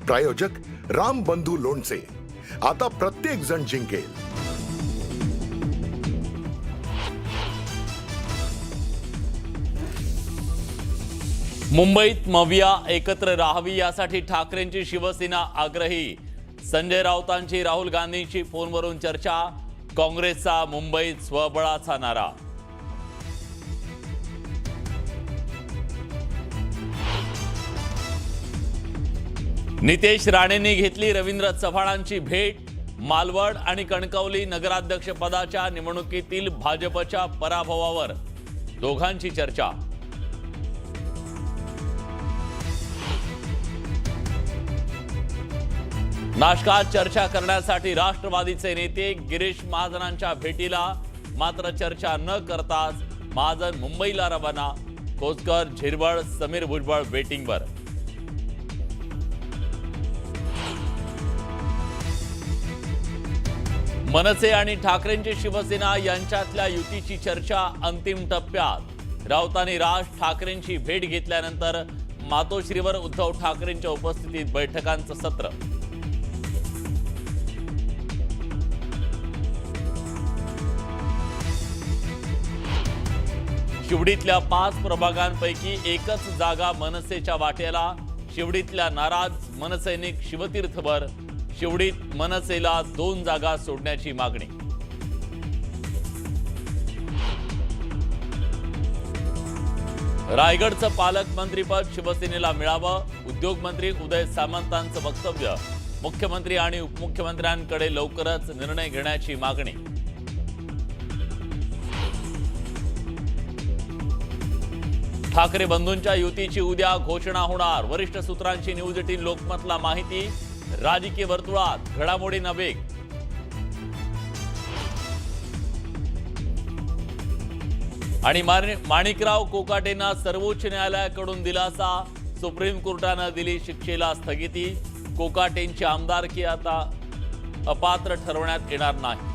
प्रायोजक राम बंधू लोणचे। आता प्रत्येक जण जिंकेल। मुंबईत मविया एकत्र राहावी यासाठी ठाकरेंची शिवसेना आग्रही। संजय राऊतांची राहुल गांधींची फोनवरून चर्चा। काँग्रेसचा मुंबईत स्वबळाचा नारा। नितेश राणेंनी घेतली रवींद्र चव्हाणांची भेट। मालवण आणि कणकवली नगराध्यक्ष पदाच्या निवडणुकीतील भाजपच्या पराभवावर दोघांची चर्चा। नाशकात चर्चा करण्यासाठी राष्ट्रवादीचे नेते गिरीश महाजनांच्या भेटीला, मात्र चर्चा न करताच महाजन मुंबईला रवाना। कोसकर, झिरवळ, समीर भुजबळ वेटिंगवर। मनसे आणि ठाकरेंची शिवसेना यांच्यातल्या युतीची चर्चा अंतिम टप्प्यात। राऊतांनी राज ठाकरेंची भेट घेतल्यानंतर मातोश्रीवर उद्धव ठाकरेंच्या उपस्थितीत बैठकांचं सत्र। शिवडीतल्या 5 प्रभागांपैकी एकच जागा मनसेच्या वाट्याला। शिवडीतल्या नाराज मनसैनिक शिवतीर्थवर। शिवडीत मनसेला 2 जागा सोडण्याची मागणी। रायगडचं पालकमंत्रीपद शिवसेनेला मिळावं। उद्योगमंत्री उदय सामंतांचं वक्तव्य। मुख्यमंत्री आणि उपमुख्यमंत्र्यांकडे लवकरच निर्णय घेण्याची मागणी। ठाकरे बंधूंच्या युतीची उद्या घोषणा होणार। वरिष्ठ सूत्रांची न्यूज 18 लोकमतला माहिती। राजकीय वर्तुळात घडामोडींना वेग। आणि माणिकराव कोकाटेंना सर्वोच्च न्यायालयाकडून दिलासा। सुप्रीम कोर्टानं दिली शिक्षेला स्थगिती। कोकाटेंची आमदारकी आता अपात्र ठरवण्यात येणार नाही।